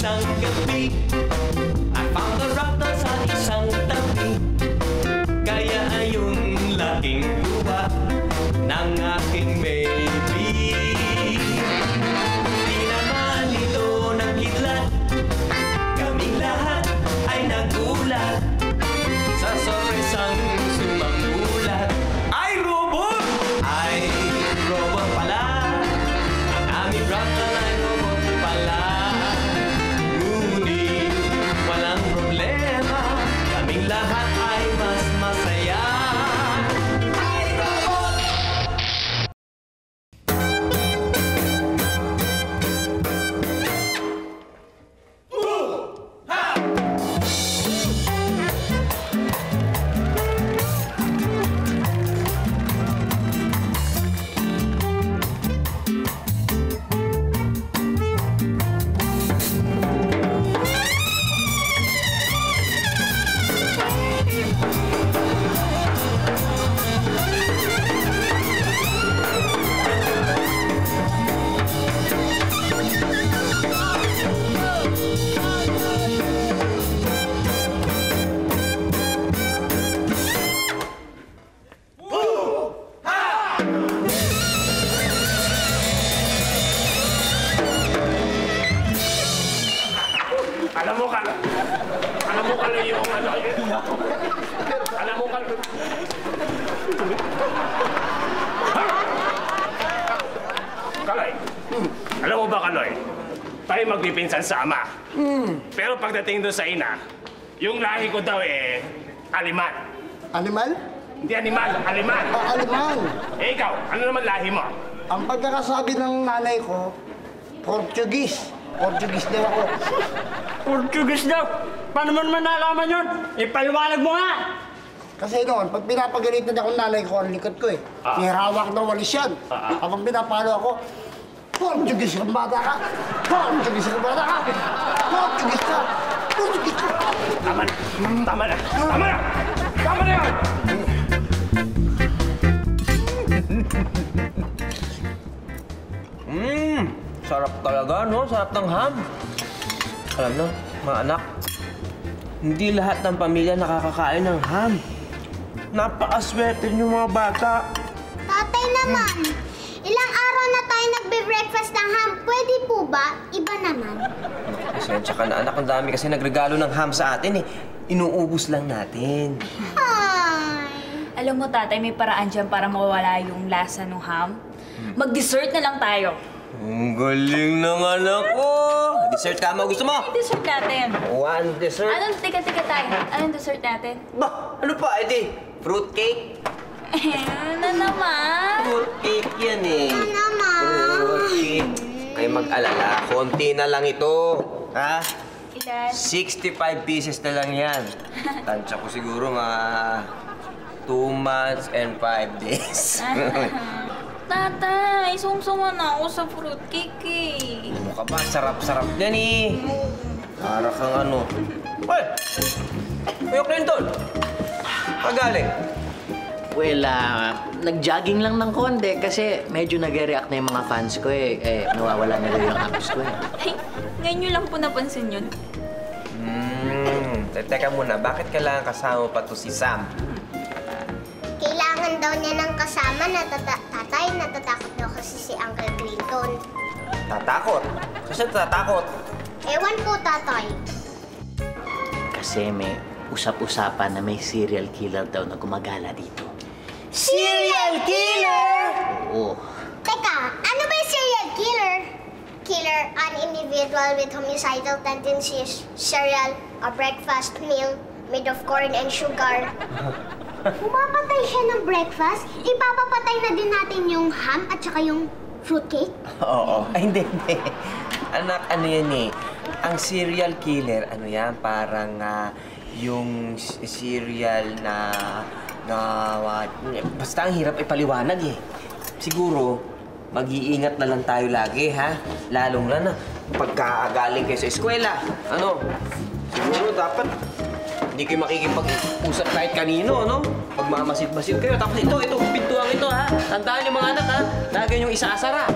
isang gabi, I found a raptor sa isang tabi. Kaya ayun laking luha ng aking baby. Di naman ito nagkidlat, kaming lahat ay nagulat sa sorpresang sumamulat. Ay robot! Ay robot pala, ang aming raptor ay robot pala. Ngunit walang problema, kaming lahat ay mas masaya. Ay robot! Alam mo ka na yung ano. Alam mo ka. Kalay. Alam mo ba, Kaloy? Tayo magpipinsan sa ama. Pero pagdating doon sa ina, yung lahi ko daw aliman. Animal? Hindi animal, aliman. Aliman. Eh ikaw, ano naman lahi mo? Ang pagkakasabi ng nanay ko, Portuguese. Portuguese daw ako. Portuguese daw? Paano mo naman nalaman yun? Ipaliwanag mo nga! Kasi noon, pag pinapagalitan ako ng nanay ko, ang likod ko eh. Nihawak na walis yan. Kapag pinapalo ako, Portuguese kang bata ka! Portuguese kang bata ka! Portuguese ka! Portuguese ka! Tama na! Tama na! Tama na! Tama na yan! Sarap talaga, no? Sarap ng ham. Alam no, mga anak, hindi lahat ng pamilya nakakakain ng ham. Napakaswerte niyo mga bata. Tatay naman, ilang araw na tayo nagbe-breakfast ng ham. Pwede po ba? Iba naman. Pasensya ka na, anak. Ang dami kasi nagregalo ng ham sa atin eh. Inuubos lang natin. Hi! Alam mo, tatay, may paraan dyan para mawala yung lasa ng ham. Mag-dessert na lang tayo. Ang galing ng anak ko! Dessert ka mo. Gusto mo? Ano dessert natin? One dessert? Anong, tika tayo. Anong dessert natin? Ba, ano pa? Edi, fruit cake? Ano naman? Fruit cake yan eh. Ano naman? Fruit cake. Kayo mag-alala, konti na lang ito. Ha? Ilan? 65 pieces na lang yan. Tansya ko siguro mga 2 months and 5 days. Tatay, sumsuma na ako sa fruitcake eh. Ano ka ba? Sarap-sarap yan eh. Para kang ano. Hoy! Kuya Clinton! Pagaling? Well, nag-jogging lang ng konti kasi medyo nag-react na yung mga fans ko eh. Nawawala na rin yung abs ko eh. Ay, ngayon nyo lang po napansin yun. Teka muna, bakit kailangan kasama pa to si Sam? Kailangan daw niya ng kasama na tatay. Natatakot daw kasi si Uncle Clinton. Tatakot? Kasi tatakot? Ewan ko, tatay. Kasi may usap-usapan na may serial killer daw na gumagala dito. Serial killer? Oo. Teka, ano ba yung serial killer? Killer, an individual with homicidal tendencies. Cereal, a breakfast meal made of corn and sugar. Pumapatay siya ng breakfast? Ipapapatay na din natin yung ham at saka yung fruitcake? Oo. Ay, hindi. Anak, ano yan eh. Ang serial killer, ano yan, parang yung serial na basta ang hirap ipaliwanag eh. Siguro, mag-iingat na lang tayo lagi, ha? Lalong na pagkagaling kayo sa eskwela. Ano? Siguro dapat hindi kayo makikipag-usap kahit kanino, no? Pag mamasid-masid kayo. Tapos ito, pintuang ito, ha? Tandaan niyo mga anak, ha? Lagi niyong isaasara.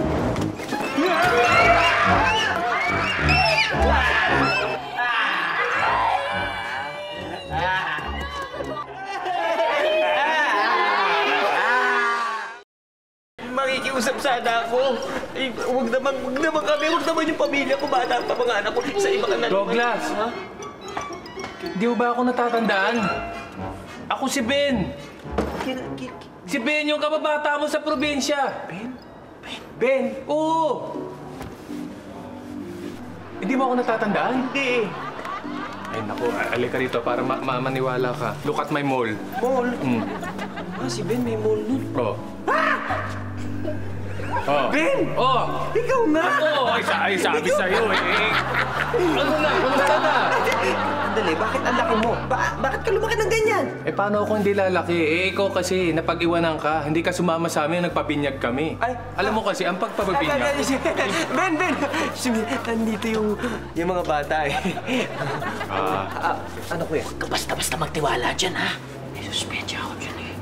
Huwag naman kami. Huwag naman yung pamilya ko. Bata pa mga anak ko. Sa iba ka na. Douglas! Ha? Di mo ba ako natatandaan? Ako si Ben! Si Ben, yung kababata mo sa probinsya! Ben? Oo! Hindi mo ako natatandaan? Hindi. Ay, naku, alika rito para maniwala ka. Look at my mole. Mall? Si Ben may mall nun. Oh. Oh. Ben! Oh! Ikaw na! Oo! Ay, sabi sa'yo eh. Ano na? Kumusta na? Andali, bakit ang laki mo? Bakit ka lumaki ng ganyan? Eh, paano ako hindi lalaki? Eh, ikaw kasi, napag-iwanan ka. Hindi ka sumama sa amin, nagpabinyag kami. Ay, alam mo kasi, ang pagpapabinyag... Ben! Nandito yung mga bata eh. Ano kuya? Basta-basta magtiwala dyan, ha? May suspensya ako dyan, eh.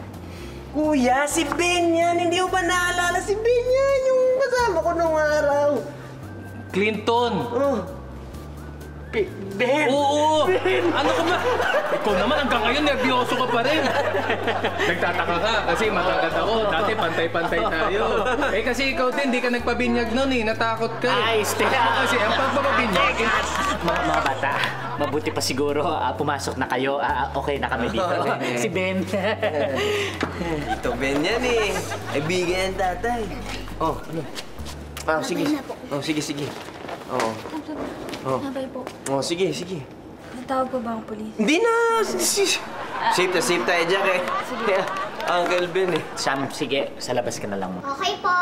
Kuya, si Ben yan! Hindi mo ba naalala si Ben yan? Yung kasama ko nung araw. Clinton! Oh. Ben! Oo! Ano ka ba? Ikaw naman hanggang ngayon, nervyoso ka pa rin. Nagtataka ka kasi matangkad ako. Dati pantay-pantay tayo. Eh kasi ikaw din, di ka nagpabinyag nun eh. Natakot ka eh. Ay, Stella! Ako kasi ang pagpapabinyag... Mga bata, mabuti pa siguro pumasok na kayo. Okay na kami dito. Si Ben. Ito Ben yan eh. Kaibigan yan tatay. Oh, ano? Sige. Oh, sige. Oh. Nabay po. Oh, sige. Natawag po ba ang polis? Hindi na! Safe tayo dyan eh. Kaya, Uncle Ben eh. Sam, sige, sa labas ka na lang mo. Okay po.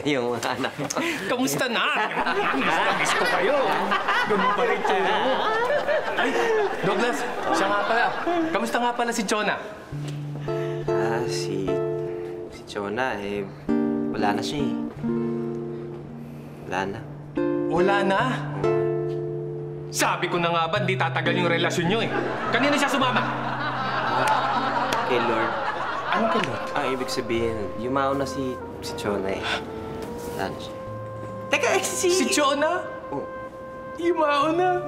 Yung mga anak ko. Kamusta na? Miss ko kayo. Ganun pa rin siya. Ay, Douglas, siya nga pala. Kamusta nga pala si Chona? Si Chona eh, wala na siya eh. Wala na. Sabi ko na nga ba, di tatagal yung relasyon nyo eh. Kanina siya sumama? Kay Lord. Ano ka Lord? Ang ibig sabihin, yumao na si Chona eh. Wala na siya. Teka, Si Chona? Oh. Yumao na.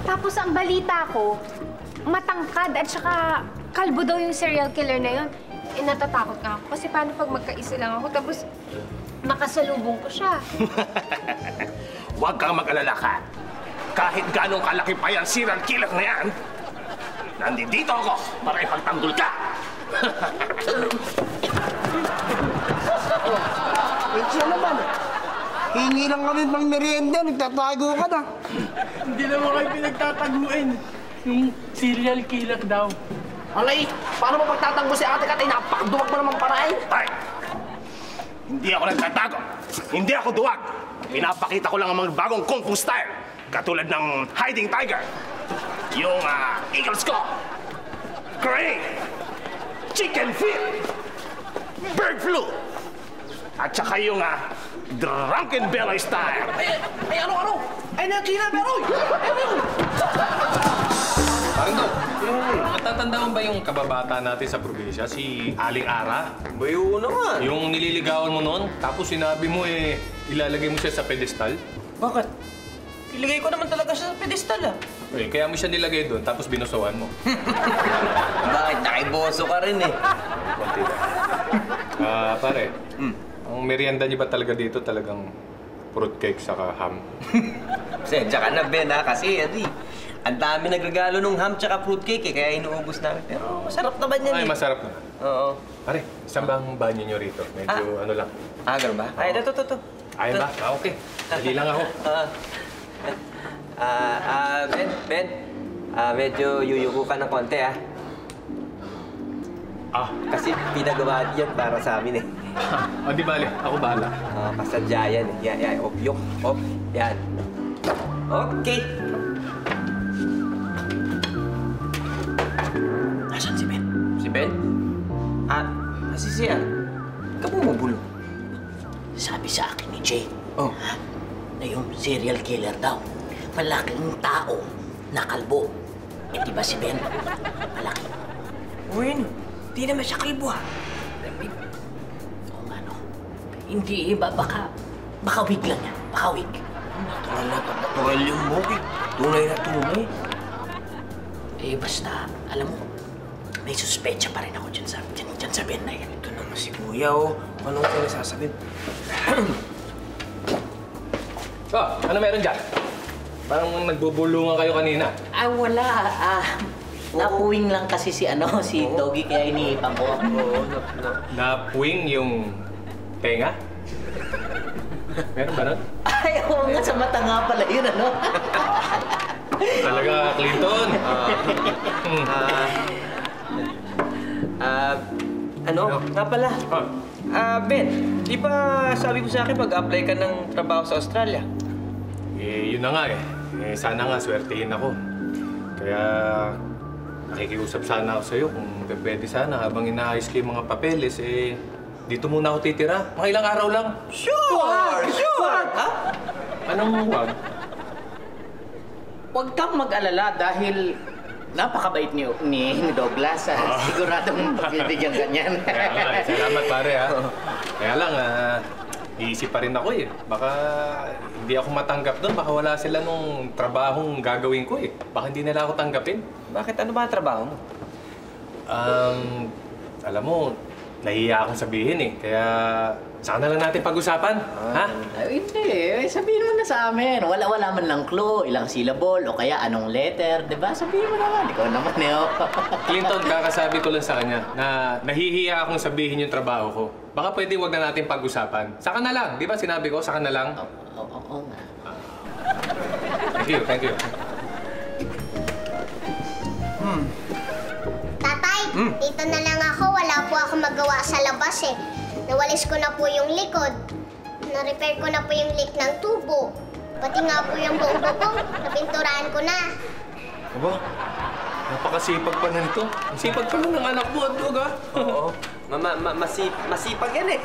Tapos ang balita ko, matangkad at saka kalbo daw yung serial killer na yun. Eh, natatakot nga ako. Kasi paano pag magkaisa lang ako, tapos makasalubong ko siya. Huwag kang mag-alala ka. Kahit ganong kalaki pa yan serial killer na yan, nandito ako para ipagtanggol ka. Siya naman. Hingi lang kami pang merienda, nagtatago ka na. Hindi naman kayo pinagtataguin. Yung serial killer daw. Alay, paano mo pagtatanggol si Ate Kat? Napakaduwag mo naman parain. Ay! Hindi ako nagtatago. Hindi ako duwag. Pinapakita ko lang ang mga bagong kung fu style. Katulad ng hiding tiger. Yung eagle scoop. Crane. Chicken feet. Bird flu. At saka yung drunken belly style. Ay, ano? Ay, nakina, pero! Parang Dok, natatanda mo ba yung kababata natin sa probinsya, si Aling Ara? Bayo naman. Yung nililigawan mo noon, tapos sinabi mo ilalagay mo siya sa pedestal? Bakit? Ilagay ko naman talaga siya sa pedestal ah. Eh, kaya mo siya nilagay doon, tapos binusuan mo. Bakit? Nakiboso ka rin eh. Konti lang. Pare, ang merienda niyo ba talaga dito talagang fruitcake saka ham? Sensya ka na, Ben, ha? Kasi, ang dami nagregalo ng ham tsaka fruitcake, kaya inuubos namin. Pero masarap naman yan, Ay, masarap na. Oo. Pare, saan ba ang banyo niyo rito? Medyo ano lang. Ganun ba? Ay, ito. Ayun ba? Okay. Dali lang ako. Ben, medyo yuyuko ka ng konti, ha? Kasi pinagawa yan para sa amin, eh. O, di bale. Ako bahala. Kasadya yan, eh. Yan. Op. Yan. Okay. Nasaan si Ben? Si Ben? Kasi siya. Ikaw bumubulo. Sabi sa akin ni Jay, Oh. na yung serial killer daw, malaking tao na kalbo. Eh, di ba si Ben? Malaki. Uy, di naman siya kalbo, ha? Oo nga, no? Hindi, baka wig lang yan. Baka wig. Natural yung movie. Tunay na tunay. Eh, basta, alam mo, may suspecha pa rin ako dyan sa Ben na yan. Ito naman si Kuya, oh. Anong sinasasabi? Ano meron dyan? Parang nagbubulungan kayo kanina. Wala. Napuwing lang kasi si Doggy kaya iniipang ko. Oo, Napuwing yung tenga? Meron ba nun? Ay, oo nga, sa mata nga pala yun, Talaga, Clinton. Nga pala. Ben, di ba sabi ko sa akin mag-apply ka ng trabaho sa Australia? Yun na nga eh. Sana nga swertihin ako. Kaya nakikiusap sana ako sa'yo kung pwede sana habang inaayos ko yung mga papeles, dito muna ako titira. Mga ilang araw lang. Sure! Ha? Anong wag? Huwag kang mag-alala dahil napakabait ni Douglas. Siguradong pagbibigyan ka niyan. Kaya nga, salamat pare ha. Kaya lang, iisip pa rin ako eh. Baka hindi ako matanggap doon. Baka wala sila nung trabahong gagawin ko eh. Baka hindi nila ako tanggapin. Bakit? Ano ba ang trabaho mo? Alam mo, nahihiya akong sabihin eh. Kaya saka na lang natin pag-usapan. Ha? Hindi, sabihin mo na sa amin. Wala man lang clue, ilang syllable, o kaya anong letter, di ba? Sabihin mo naman, ikaw naman eh. Clinton, kakasabi ko lang sa kanya na nahihiya akong sabihin yung trabaho ko. Baka pwede wag na natin pag-usapan. Saka na lang, di ba sinabi ko? Saka na lang. Oo nga. Thank you. Tatay, dito na lang ako. Wala po ako magawa sa labas eh. Nawalis ko na po yung likod. Na-repair ko na po yung leak ng tubo. Pati nga po yung buong bubong, napinturahan ko na. Aba, napakasipag pa na nito. Sipag pa na ng anak mo, Dog, ha? Oo. Masipag yan eh.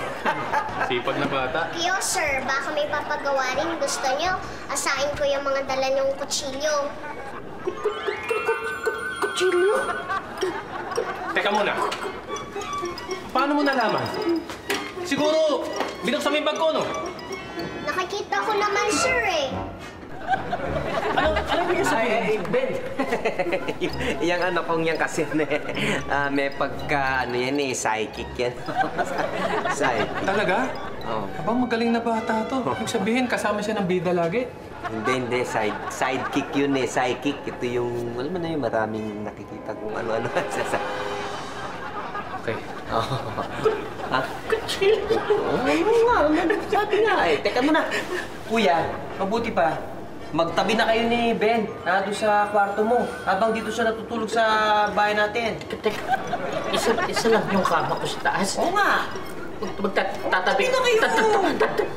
Sipag na bata. Kiyo, sir, baka may papagawa rin. Gusto nyo, asahin ko yung mga dala nyong kutsilyo. Kutsilyo? Teka muna. Paano mo nalaman? Siguro, binuksan mo yung bag ko, no? Nakikita ko naman, sir eh. Ano yung sabihin? Ben. Yang anak kong yan kasi may pagka, psychic yan. Psychic. Talaga? Oo. Abang magaling na bata to. Ibig sabihin, kasama siya ng bida lagi. Hindi. Sidekick yun eh. Psychic. Ito yung, alam mo na yung maraming nakikita kung ano-ano. Okay. Ha? Oo nga. Sabi nga eh. Teka muna. Kuya, mabuti pa. Magtabi na kayo ni Ben. Doon sa kwarto mo. Habang dito siya natutulog sa bahay natin. Teka, isa lang yung kama ko sa taas. Oo nga. Tatabi na kayo.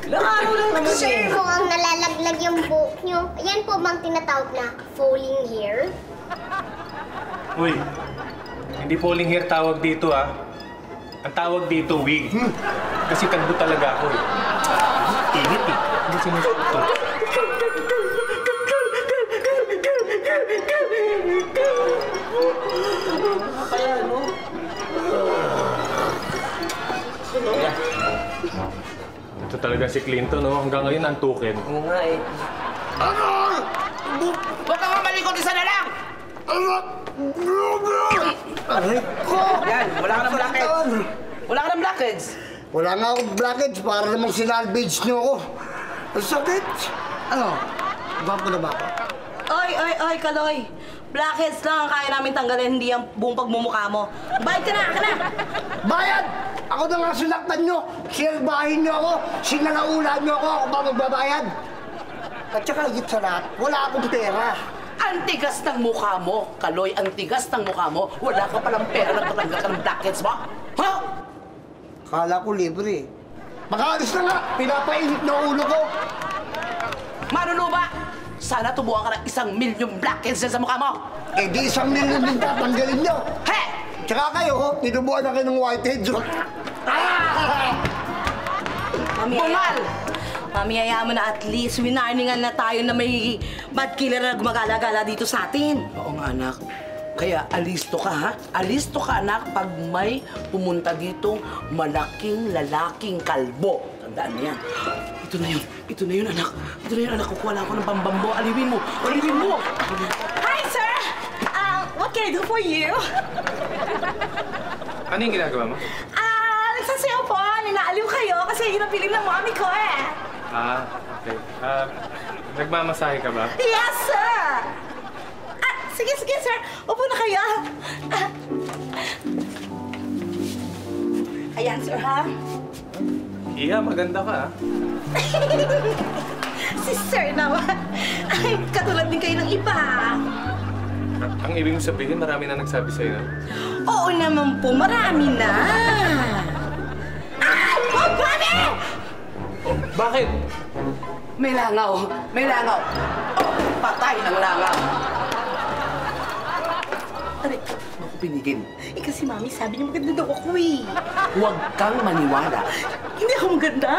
Ilang araw lang naman Sir, kung ang nalalaglag yung buhok nyo, yan po bang tinatawag na falling hair? Uy, hindi falling hair tawag dito, ha? Ang tawag dito, wig. Kasi kalbo talaga ako, eh. Init, eh. Hindi sinusuot to. Ito talaga si Clinton, no? Hanggang ngayon, antukin. Oo nga eh. Huwag kang mamalikot, isa na lang! Yan, wala ka ng blackheads. Wala ka ng blackheads. Wala nga akong blackheads para namang sinalvage niyo ako. Ang sakit. Ano? Gwapo na ba ako? Oy, Kaloy. Blackheads lang ang kaya namin tanggalin, hindi ang buong pagmumukha mo. Bayad ka na! Bayad! Ako na nga sinaktan nyo. Sinalbahin nyo ako. Sinalaulan nyo ako. Ako ba magbabayad? At saka higit sa lahat, wala akong pera. Ang tigas ng mukha mo, Kaloy. Ang tigas ng mukha mo. Wala ka palang pera na tatanggal ka ng blackheads mo. Ha? Kala ko libre. Makaalis na nga. Pinapainit na ulo ko. Manuluba! Sana tubuhan ka ng 1 million blackheads sa mukha mo. Eh di 1 million din tatanggalin nyo. He! Tsaka kayo, tinubuhan na kayo ng whiteheads. Bungal! Mami, hayaan mo na at least winarningan na tayo na may bad killer na gumagala-gala dito sa atin. Oo nga, anak. Kaya alisto ka, ha? Alisto ka, anak, pag may pumunta dito malaking lalaking kalbo. Tandaan mo yan. Ito na yun. Ito na yun, anak. Ito na yun, anak. Kukuha lang ako ng pambambo. Aliwin mo. Aliwin mo. Hi, sir! What can I do for you? Ano yung ginagawa mo? Nagsasayaw po. Ninaaliw kayo kasi yun ang piling ng mami ko eh. Okay. Nagmamasahe ka ba? Yes, sir! Sige, sir. Upo na kayo. Ayan, sir, ha? Iya, maganda ka, ha? Si sir naman. Ay, katulad din kayo ng iba. Ang ibig mo sabihin, marami na nagsabi sa'yo. Oo naman po, marami na. Ay, oh, mami! Bakit? May langaw. Oh, patay ng langaw. Aray, ako pinigin. Kasi mami, sabi niya maganda daw ako eh. Huwag kang maniwala. Hindi ako maganda.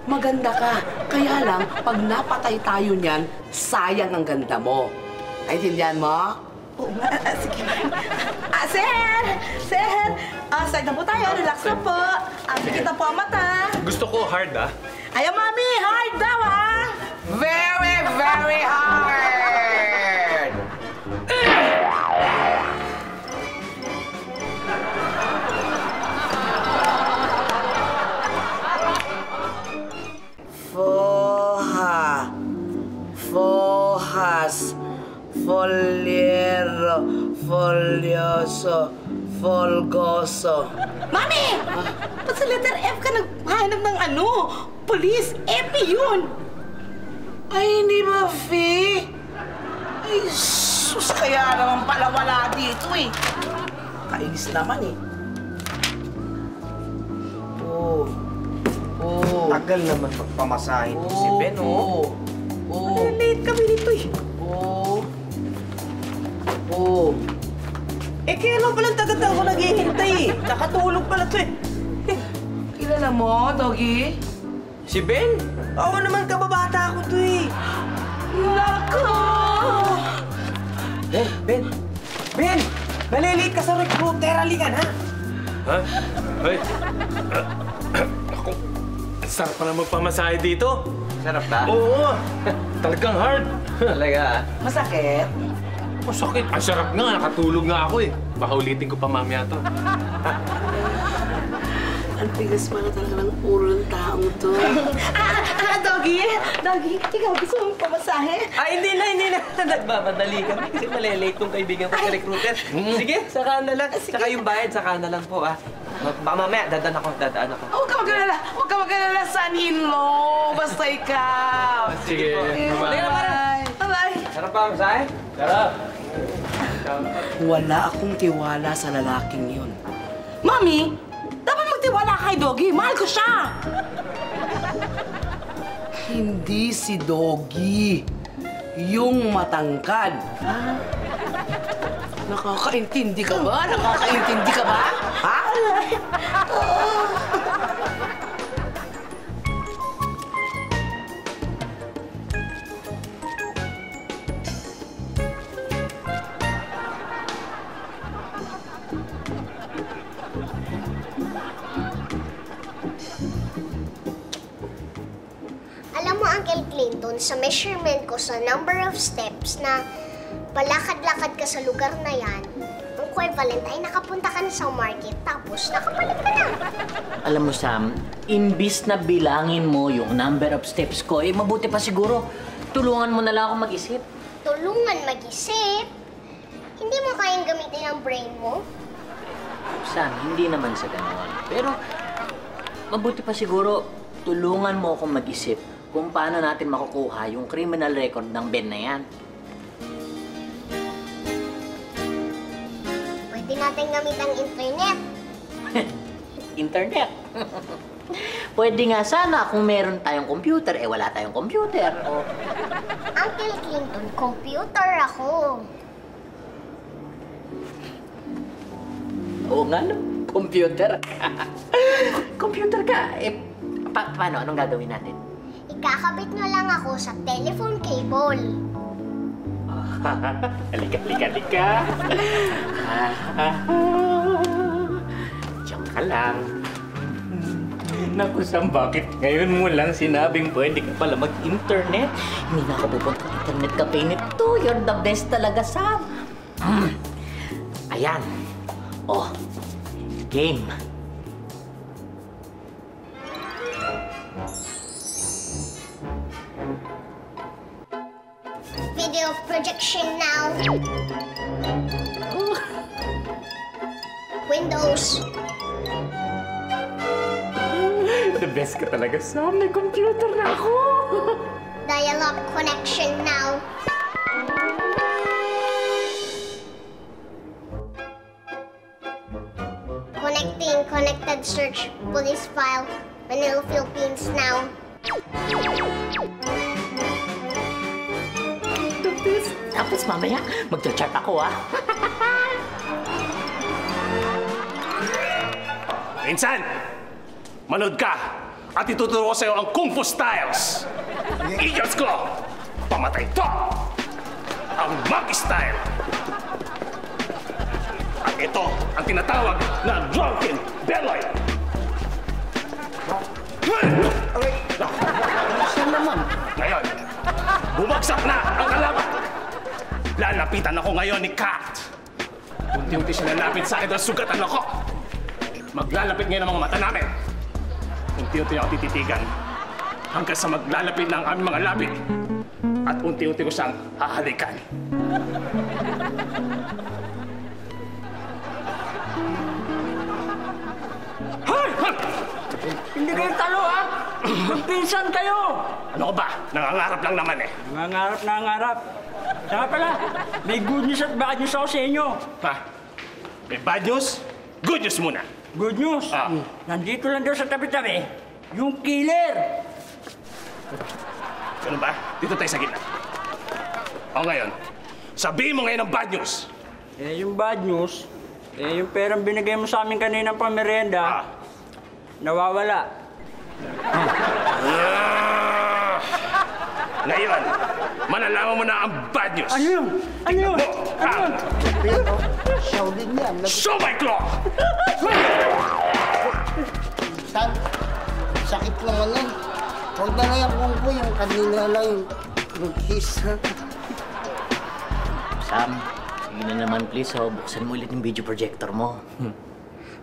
Maganda ka. Kaya lang, pag napatay tayo niyan, sayang ang ganda mo. Naintindihan mo? Oo nga. Sige. Sir! Side na po tayo. Relax na po. Kita po ang mata. Gusto ko hard, ha? Ayaw, mami! Hard daw, ha? Very, very hard! Fojas, foliero, folioso, folgoso. Mami! Ba't sa letter F ka naghahanap ng ano? Police? F yun! Ay, hindi ba, Fi? Ay, sus, kaya naman pala wala dito eh. Kainis naman eh. Tagal naman pagpamasahin ko si Ben, oh. Late kami dito eh. Kailan palang tagal ako naghihintay eh. Nakatulog pala to eh. Kilala mo, Doggy? Si Ben? Oo naman, kababata ako to eh. Nako! Ben! Malilate ka sa recruiter, halika na! Ha? Ay! Ako, ang sarap pa na magpamasahe dito. Sarap ba? Oo! Talagang hard. Talaga, Masakit? Masakit. Ang sarap nga, nakatulog nga ako eh. Baka ulitin ko pa mamaya to. Ang tigas pala talaga ng ulo ng taong to. Doggy! Doggy, ikaw gusto mong pamasahe? hindi na. Nagmamadali kami kasi malilate tong kaibigan ko sa recruiter. Sige, saka na lang. Saka yung bayad, saka na lang po, ah. Baka mamaya, dadaan ako. Huwag ka mag-alala, son-in-law. Basta ikaw. Sige, bye-bye. Bye-bye. Sarap ba, masahe? Sarap. Wala akong tiwala sa lalaking yun. Mami, dapat magtiwala kay Doggy. Mahal ko siya. Hindi si Doggy. Yung matangkad. Nakakaintindi ka ba? Ha? Alam mo, Uncle Clinton, sa measurement ko sa number of steps na palakad-lakad ka sa lugar na yan, ang equivalent ay nakapunta ka na sa market, tapos nakabalik ka na. Alam mo, Sam, imbis na bilangin mo yung number of steps ko, mabuti pa siguro, tulungan mo na lang ako mag-isip. Tulungan mag-isip. Hindi mo kayang gamitin ang brain mo? Sam, hindi naman sa ganon. Pero, mabuti pa siguro, tulungan mo akong mag-isip kung paano natin makukuha yung criminal record ng Ben na yan. Pwede natin gamit ang internet. Internet? Pwede nga sana kung meron tayong computer, wala tayong computer. O... Uncle Clinton, computer ako. Oo nga, no? Computer. Computer ka. Paano? Anong gagawin natin? Ikakabit nyo lang ako sa telephone cable. Halika. Diyan ka lang. Naku, Sam, bakit ngayon mo lang sinabing pwede ka pala mag-internet? Hindi na ako pupunta ng internet cafe nito. You're the best talaga, Sam. Ayan. Oh, game. Video projection now. Windows. The best ka talaga, Sam. May computer na ako. Dial-up connection now. Connected search police file. Manila, Philippines now. Tapos mamaya, mag-chat ako, ah. Minsan, manood ka at ituturo ko sa'yo ang Kung Fu Styles. Eagles Claw, pamatay to. Ang Monkey Style. At ito ang tinatawag na Drunken Belly. Saan naman? Ngayon, bumagsak na ang kalaban. Lalapitan ako ngayon ni Kat. Unti-unti siya lalapit sa akin dahil sugatan ako. Maglalapit ngayon ang mga mata namin. Unti-unti ako tititigan hanggang sa maglalapit na ang aming mga labi. At unti-unti ko siyang hahalikan. Hoy! Hindi kayo talo, ha? Magpinsan kayo! Ano ka ba? Nangangarap lang naman eh. Nangangarap. Saka pala, may good news at bad news ako sa inyo. Ha? May bad news? Good news muna. Good news? Nandito lang daw sa tabi-tabi, yung killer. Ganun ba? Dito tayo sa gitna. O ngayon, sabihin mo ngayon ang bad news. Eh, yung bad news, yung perang binigay mo sa amin kaninang pamerienda, nawawala. Ngayon, malalaman mo na ang bad news. Ano yun? Ano yun? Ano yun? Pero, siyaw din yan. Show my claw! San? Sakit naman yan. Huwag na lang yung kung po, yung kanina lang yung kiss. Sam, sige na naman please, oh. Buksan mo ulit yung video projector mo.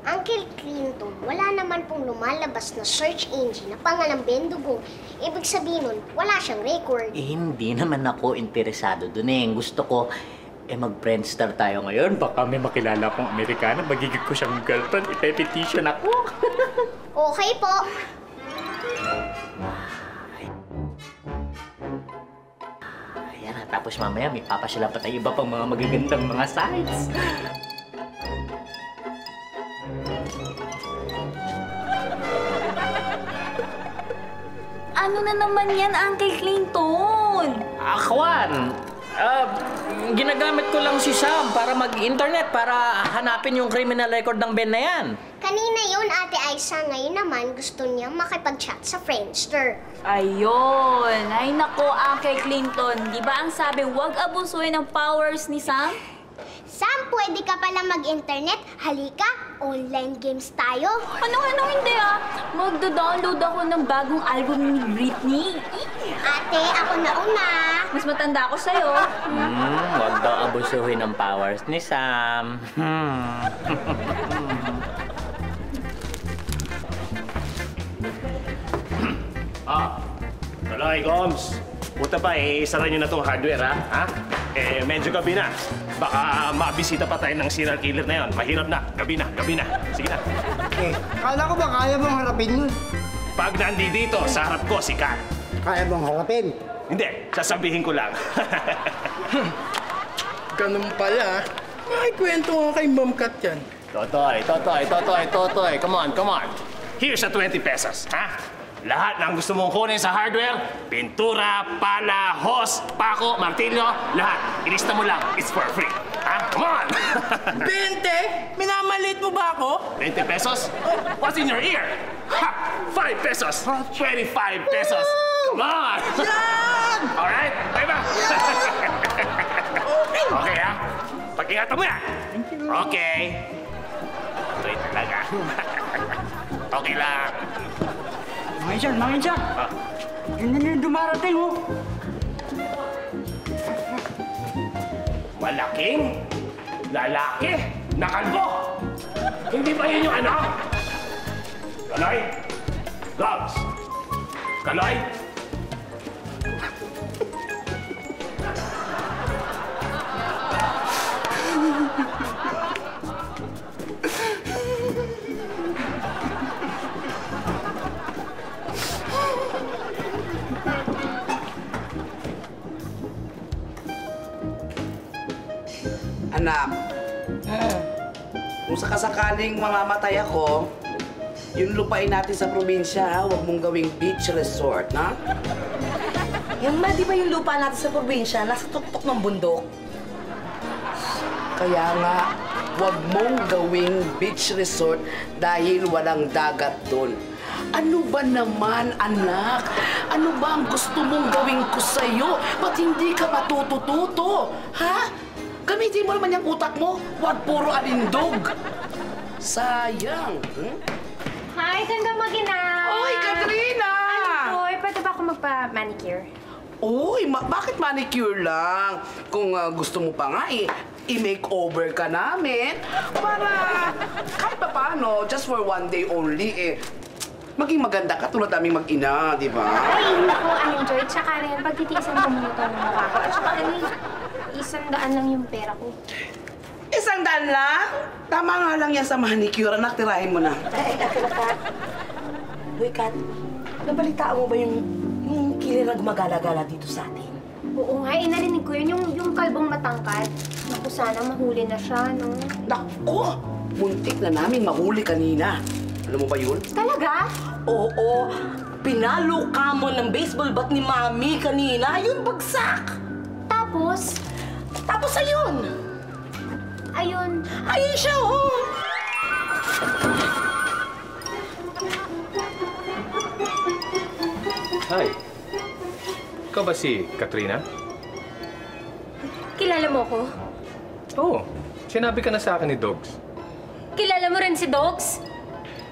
Uncle Clinton, wala naman pong lumalabas na search engine na pangalang Bendugo. Ibig sabihin nun, wala siyang record. Eh, hindi naman ako interesado dun eh. Gusto ko, mag-friendstar tayo ngayon. Baka may makilala akong Amerikana, magiging ko siyang girlfriend, ipepetition ako. Okay po. Ayan na, tapos mamaya may papasyalan pa tayo iba pang mga magagandang mga sites. Ano na naman yan, Uncle Clinton? Akwan! Ginagamit ko lang si Sam para mag-internet para hanapin yung criminal record ng Ben na yan. Kanina yun, Ate Aiza. Ngayon naman, gusto niya makipag-chat sa Friendster. Ayun. Ay nako, Uncle Clinton. Di ba ang sabi, huwag abusuin ang powers ni Sam? Sam, pwede ka pala mag-internet. Halika, online games tayo. Ano, hindi ah. Magda-download ako ng bagong album ni Britney. Ate, ako na una. Mas matanda ako sa'yo. Huwag daw abusuhin ang powers ni Sam. Tuloy, Goms. Puta pa, isara nyo na tong hardware, ha? Medyo gabi na. Baka mabisita pa tayo ng serial killer na yon. Mahirap na. Gabi na. Sige na. Kala ko ba kaya mong harapin yun? Pag nandito sa harap ko, si Kat. Kaya mong harapin? Hindi, sasabihin ko lang. Ganun pala. May kwento nga kay Ma'am Kat yan. Totoy. Come on. Here's a 20 pesos, ha? Lahat ng gusto mong kunin sa hardware, pintura, pala, hose, pako, martilyo, lahat. Ilista mo lang. It's for free. Ha? Come on! 20? Minamalit mo ba ako? 20 pesos? What's in your ear? Ha! 5 pesos! 25 pesos! Come on! Yan! Alright? Okay ba? Okay, ha? Pag-ingatan mo yan. Okay. Tuloy talaga. Okay lang. Mga insan. Hindi na dumarating, oh. Malaking lalaki. Nakalbo! Hindi ba yun yung anak? Kaloy? Dogs? Kaloy? Anak, kung sakasakaling mamamatay ako, yung lupain natin sa probinsya, ha? Huwag mong gawing beach resort, na? Yung di ba yung lupa natin sa probinsya, nasa tuktok ng bundok? Kaya nga, huwag mong gawing beach resort dahil walang dagat doon. Ano ba naman, anak? Ano ba ang gusto mong gawin ko sa'yo? Ba't hindi ka matutututo? Ha? Gamitin mo naman yung utak mo. Huwag puro alindog. Sayang. Hi, ganda mag-ina! Oy, Katrina! Ano, pwede ba ako magpa-manicure? Uy, bakit manicure lang? Kung gusto mo pa nga i-makeover ka namin para kahit pa paano, just for one day only, maging maganda ka tulad naming mag-ina, di ba? Ay, naku, enjoy. Tsaka rin, pagtitiisan ko muna ito ng mukha ko. At saka, 100 lang yung pera ko. 100 lang? Tama nga lang yan sa manicure, anak. Tirahin mo na. Ay, Kat. Uy, Kat, nabalitaan mo ba yung killer na gumagala-gala dito sa atin? Oo nga, narinig ko yun. Yung kalbong matangkad. Naku, sana mahuli na siya, no? Naku! Muntik na namin mahuli kanina. Alam mo ba yun? Talaga? Oo, pinalo ka mo ng baseball bat ni Mami kanina. Ayun, bagsak! Tapos? Tapos ayun! Ayun. Ayun siya, oh! Hi. Ikaw ba si Katrina? Kilala mo ko? Oo. Sinabi ka na sa akin ni Dogs. Kilala mo rin si Dogs?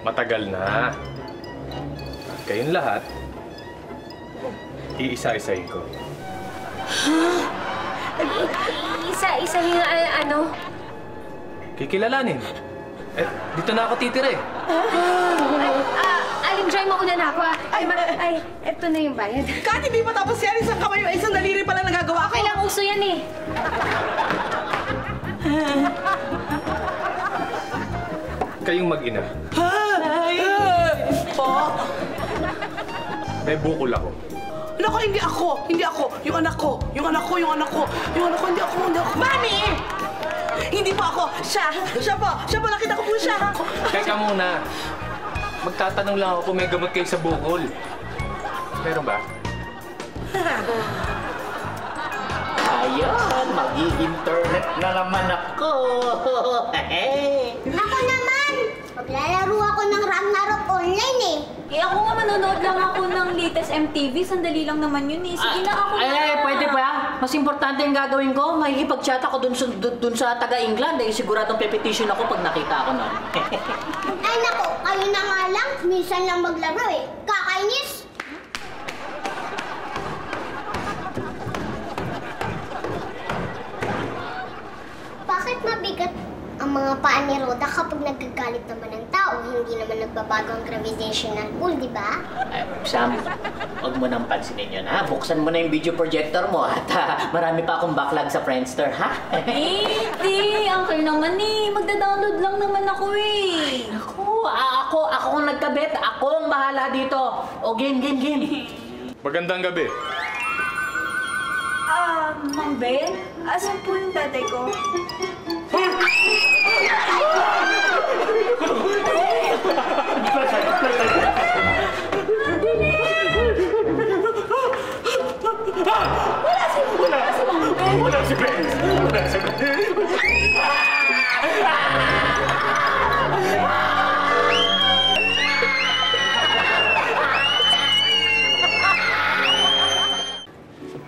Matagal na. Kayong lahat, iisa-isahin ko. Isa-isahin ano? Kikilalanin. Dito na ako titira eh. Aling Joy, mauna na ako. Ay, eto na yung bayad. Kat, hindi pa tapos yan. Isang kamay, isang daliri pa lang nagagawa ko. Okay lang, uso yan eh. Kayong mag-ina. Po? May bukol ako. Naku, hindi ako! Hindi ako! Yung anak ko! Yung anak ko! Yung anak ko! Yung anak ko! Hindi ako! Hindi ako! Mami! Hindi po ako. Siya po. Nakita ko po siya. Teka muna. Magtatanong lang ako kung may gamot kayo sa bukol. Meron ba? Ayan, mag-i-internet na naman ako. Ako naman! Maglalaro ako ng Ragnarok online eh. Eh ako nga manonood lang ako ng latest MTV. Sandali lang naman yun eh. Sige na ako na. Pwede ba? Mas importante yung gagawin ko. Makikipag-chat ako dun sa taga-England. Siguradong pe-petition ako pag nakita ako nun. Ay nako, kayo na nga lang. Minsan lang maglaro eh. Kakainis! Bakit mabigat ang mga paa ni Rhoda kapag nagagalit naman ng tao? Hindi naman nagbabago ang gravitational pull, di ba? Sam, huwag mo nang pansinin yun, ha? Buksan mo na yung video projector mo at marami pa akong backlog sa Friendster, ha? Hindi, uncle naman eh. Magda-download lang naman ako eh. Ako ang nagkabit. Ako ang bahala dito. O, game. Magandang gabi. Mang Ben? Asan po yung tatay ko? Wala si Ben!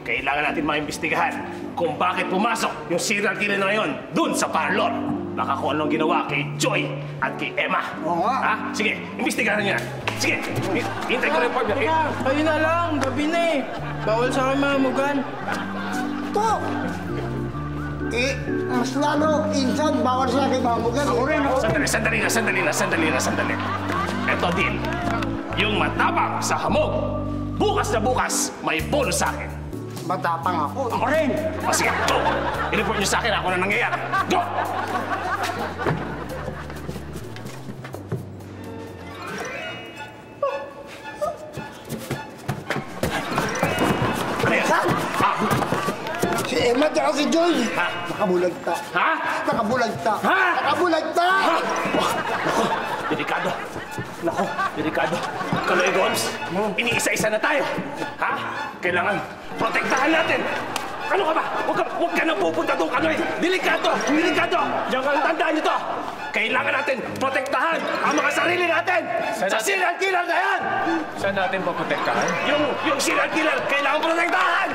Kailangan natin maimbestigahan kung bakit pumasok yung serial killer na ngayon dun sa parlor. Baka kung anong ginawa kay Joy at kay Emma. Oo nga. Ha? Sige, imbestigahan niyo na. Sige, hintay ko na yung report niya. Ayun na lang, gabi na eh. Bawal sa akin mamugan. Po! Mas lalo, insan, bawal sa akin mamugan. Ako rin, ako. Sandali. Eto din, yung matapang sa hamog. Bukas na bukas, may bonus sa akin. Matapang ako. Ako rin. O sige, go! I-report niyo sa akin ako na nangyayari. Go! Ano yan? Si Emma at si Joy. Ha? Nakabulagta. Ha? Nakabulagta. Ha? Nakabulagta! Nako, delikado. Kaloy Gomes, iniisa-isa na tayo. Ha? Kailangan protektahan natin. Ano ka ba? Huwag ka nang pupunta doon, Kaloy. Delikado! Diyan ka lang, tandaan nyo to. Kailangan natin protektahan ang mga sarili natin sa serial killer na yan! Saan natin paprotektahan? Yung serial killer, kailangan protektahan!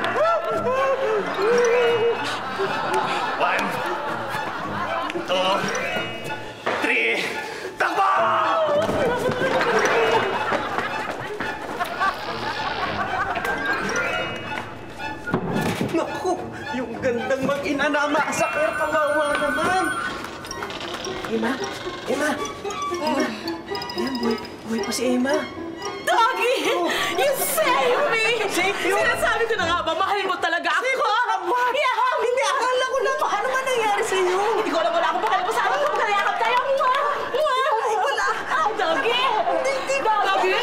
1, 2, 3, takbo! Naku, yung gandang mag-ina na maasakir, kawawa naman. Emma? Ayan, buhay pa si Emma. Doggy! You save me! Save you? Sinasabi ko na nga ba, mahal mo talaga ako! What? Yeah, hindi, akala ko lang, ano man nangyari sa iyo? Hindi ko alam, wala akong pakala mo sa akin kung kayakap tayo. Wala! Doggy! Doggy!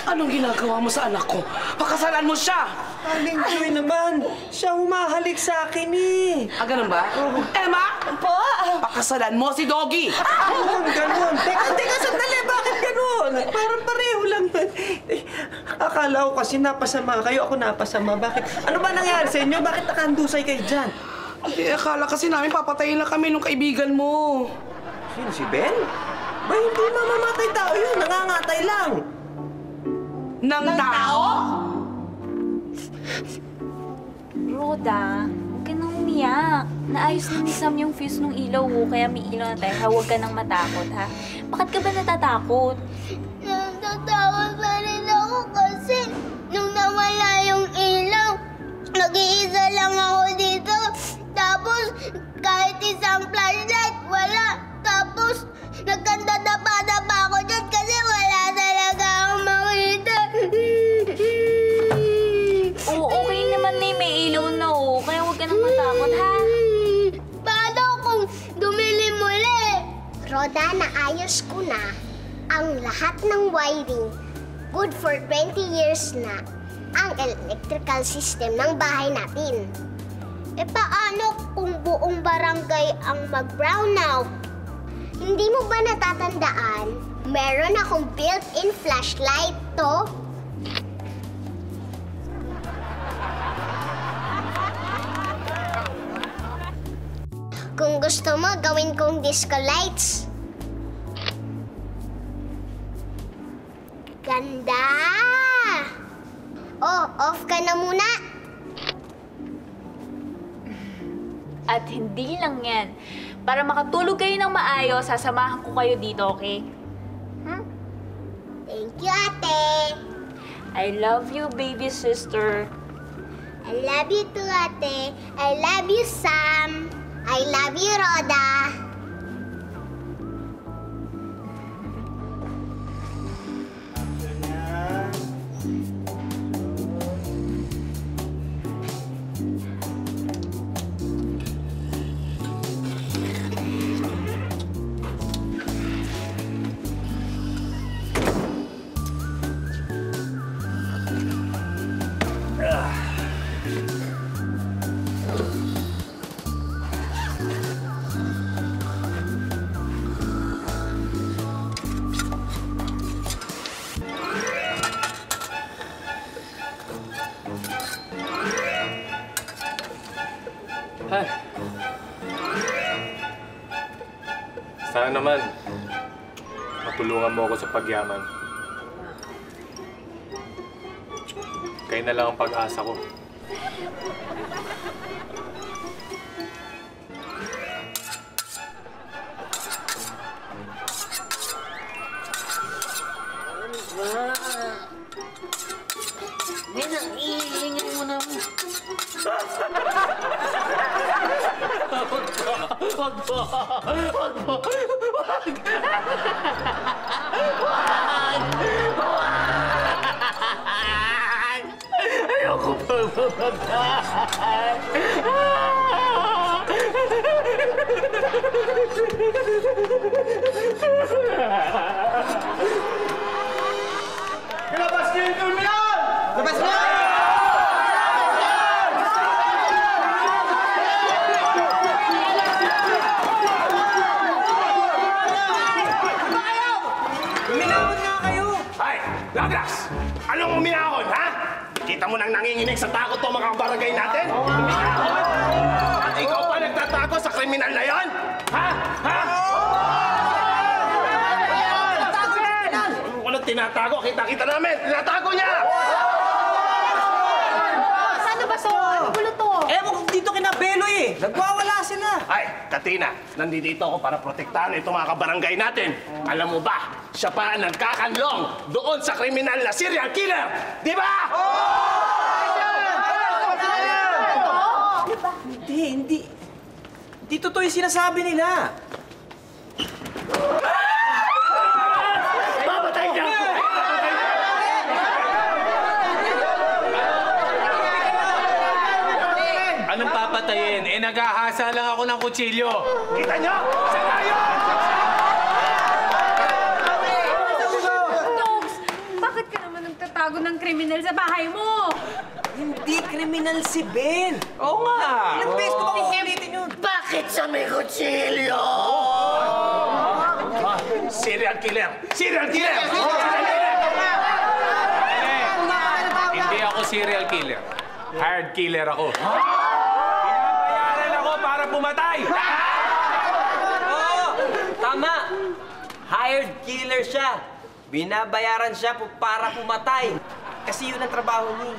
Anong ginagawa mo sa anak ko? Pakasalan mo siya! Aling Joy naman, siya humahalik sa akin eh. Ganun ba? Emma? Po? Pakasalan mo si Doggy! Ganun. Teka, sandali, bakit ganun? Parang pareho lang. Akala ko kasi napasama kayo, ako napasama. Bakit? Ano ba nangyari sa inyo? Bakit nakandusay kayo dyan? Akala kasi namin papatayin lang kami nung kaibigan mo. Sino, si Ben? Ba, hindi mamamatay tao yun. Nangangatay lang. Ng tao? Roda, huwag ka nang umiyak. Naayos na ni Sam yung fuse ng ilaw mo, kaya may ilaw na tayo. Huwag ka nang matakot, ha? Bakit ka ba natatakot? Natatakot pa rin ako kasi nung nawala yung ilaw, nag-iisa lang ako dito. Tapos kahit isang flashlight, wala. Tapos nagkandadapa-dapa ako dyan kasi wala talaga akong makita. Oo, okay naman na may ilaw na, oh. Kaya huwag ka nang matakot, ha? Paano kung dumilim muli? Roda, naayos ko na ang lahat ng wiring. Good for 20 years na ang electrical system ng bahay natin. E paano kung buong barangay ang mag-brownout? Hindi mo ba natatandaan? Meron akong built-in flashlight to. Kung gusto mo, gawin kong disco lights. Ganda! Oh, off ka na muna. At hindi lang yan. Para makatulog kayo ng maayos, sasamahan ko kayo dito, okay? Thank you, ate. I love you, baby sister. I love you too, ate. I love you, Sam. I love you, Roda. Ay. Sana naman, matulungan mo ako sa pagyaman. Kayo na lang ang pag-asa ko. Ben, ang iingay mo na mo. po! Wag po! Wag! Wag! Wag! Ayoko po mamatay! Ilabas niyo yung kriminal! Labas na! Uminahon nga kayo! Ay, Douglas! Anong uminahon, ha? Kita mo nang nanginginig sa takot to mga barangay natin? Uminahon! At ikaw pa nagtatago sa kriminal na yon? Ha? Ha? Ano tinatago? Kita-kita namin! Tinatago niya! Ano ba to? Ano gulo to? Ewan ko dito kina Beloy eh. Nagwawala sila. Ay, Katina, nandito ako para protektahan itong mga kabarangay natin. Alam mo ba, siya pa ang nagkakanlong doon sa kriminal na serial killer! Di ba? Hindi. Hindi totoo yung sinasabi nila. Mamatay niya! Anong papatayin? Eh, naghahasa lang ako ng kutsilyo. Kita niyo? Siya na yun! Dogs, bakit ka naman nagtatago ng kriminal sa bahay mo? Hindi kriminal si Ben. Oo nga. Ilang beses ko bang ulitin yun? Bakit sa may kutsilyo? Serial killer! Serial killer! Hindi ako serial killer. Hired killer ako. Binabayaran ako para pumatay! Oo, tama. Hired killer siya. Binabayaran siya para pumatay. Kasi yun ang trabaho niya.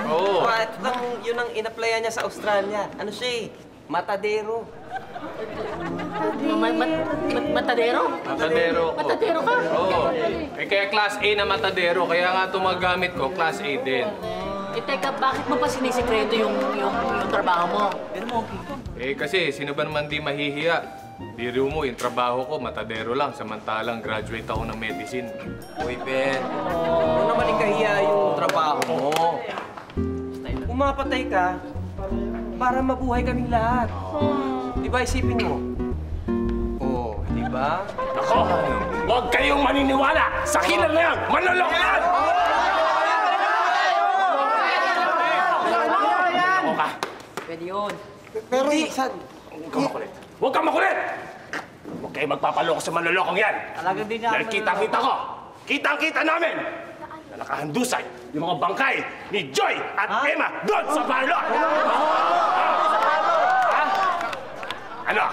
Oo. Ito lang yun ang in-applyan niya sa Australia. Ano siya eh? Matadero. Matadero? Matadero ko. Matadero ka? Oo. Eh, kaya class A na matadero. Kaya nga tumagamit ko, class A din. Eh, teka, bakit mo pa sinisikreto yung trabaho mo? Eh, kasi sino ba naman di mahihiya? Biro mo, yung trabaho ko, matadero lang. Samantalang graduate ako ng medicine. Uy, Ben. Ano naman ikahiya yung trabaho mo? Umapatay ka para mabuhay kaming lahat. Di ba isipin mo? Oo, di ba? Ako, huwag kayong maniniwala sa killer na yan! Manloloko yan! Ako ka. Pwede yun. Pero San, Huwag kang makulit. Huwag kang makulit! Huwag kayong magpapaloko sa manlolokong yan! Talagang di nga Dahil kitang-kita ko, kitang-kita namin na nakahandusay yung mga bangkay ni Joy at Emma doon sa parlor! Ha? Ano?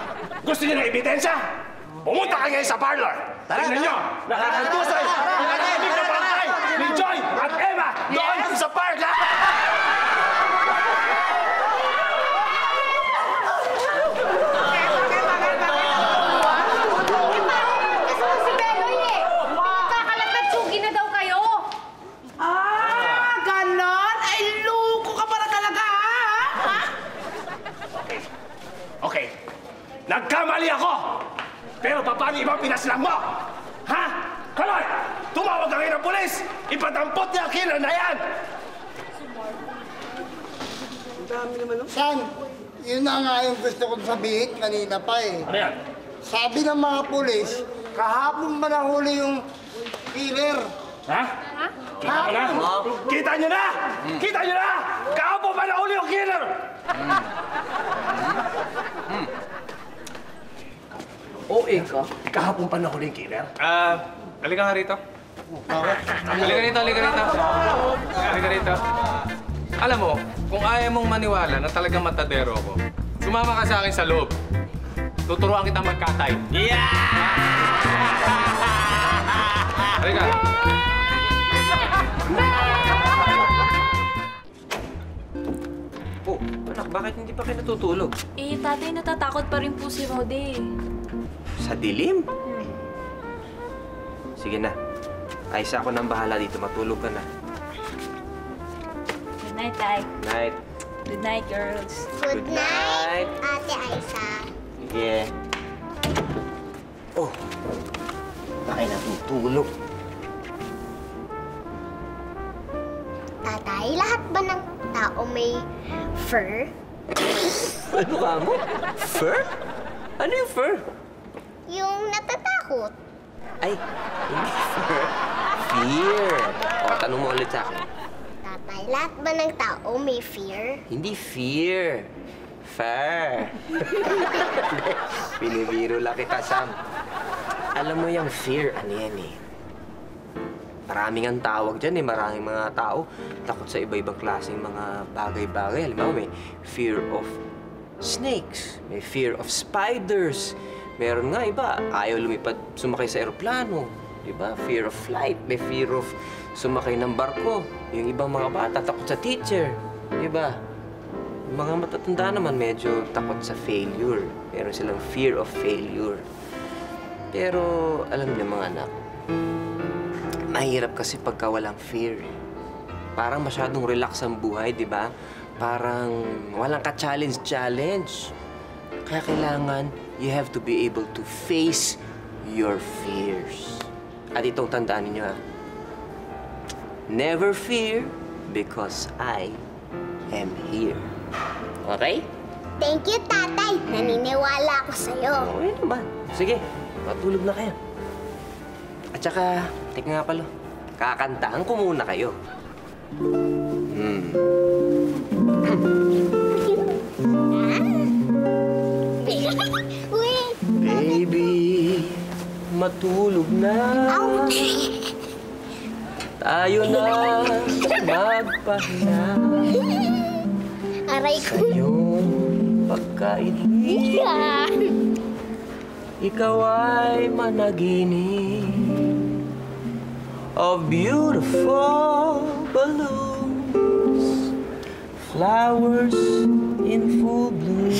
Gusto niyo ng ebidensya? Pumunta kayo ngayon sa parlor! Tingnan niyo! Nakahandusay yung nakakabig na bangkay ni Joy at Emma doon sa parlor! Si Beloy eh! Kakalat na tsugi na daw kayo! Ganon? Ay, loko ka para talaga, ha? Okay. Nagkamali ako! Pero paano ibang pinaslang mo? Ha? Kaloy! Tumawag ka ngayon ng pulis! Ipadampot niya ang killer na yan! San, yun na nga yung gusto kong sabihin kanina pa eh. Ano yan? Sabi ng mga pulis, kahapon ba nahuli yung killer? Ha? Kita mo na? Kita nyo na! Kita nyo na! Kahapon pa nahuli yung killer! OA ka? Kahapon pa nahuli yung killer? Halika nga rito. Halika rito, halika rito. Halika rito. Alam mo, kung ayaw mong maniwala na talagang matadero ako, sumama ka sa akin sa loob. Tuturuan kita magkatay. Yeah! Halika. Oh, anak, bakit hindi pa kayo natutulog? Eh, tatay, natatakot pa rin po si Rode. Sa dilim? Sige na. Ayos ako nang bahala dito. Matulog ka na. Good night, tay. Night. Good night, girls. Good night, Ate Aisa. Sige. Oh, bakit natutulog? Tatay, lahat ba ng tao may fur? Ano ka mo? Fur? Ano yung fur? Yung natatakot. Ay, hindi fur. Fear. O, tanong mo ulit sa akin. Tatay, lahat ba ng tao may fear? Hindi fear. Fur. Pinibiro lang kita, Sam. Alam mo yung fear, ano yan eh? Maraming ang tawag dyan eh. Maraming mga tao takot sa iba-ibang klaseng mga bagay-bagay. Halimbawa, may fear of snakes. May fear of spiders. Meron nga iba, ayaw lumipad, sumakay sa eroplano. Diba? Fear of flight. May fear of sumakay ng barko. Yung ibang mga bata, takot sa teacher. Diba? Yung mga matatanda naman, medyo takot sa failure. Meron silang fear of failure. Pero, alam niyo mga anak, mahirap kasi pagka walang fear. Parang masyadong relax ang buhay, di ba? Parang walang ka-challenge. Kaya kailangan, you have to be able to face your fears. At itong tandaan ninyo, ha? Never fear because I am here. Okay? Thank you, Tatay. Naniniwala ako sa'yo. Okay naman. Sige, matulog na kayo. At saka, teka nga pala, kakantahan ko muna kayo. Wait. Baby, matulog na. Tayo na magpahinga. Aray ko. Sa iyong pagkainip, ikaw ay managinip of beautiful balloons, flowers in full bloom.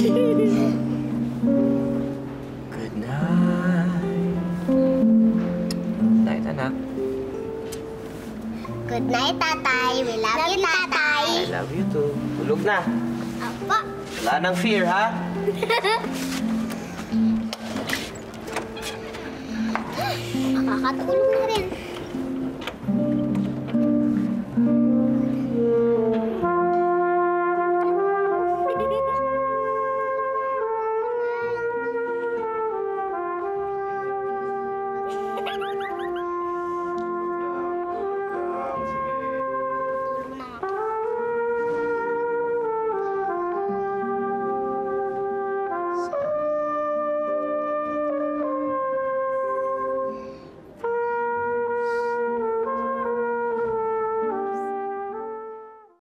Good night. Good night, anak. Good night, Tatay. We love you, Tatay. I love you too. Tulog na. Apo. Wala nang fear, ha? Makakatulog na rin.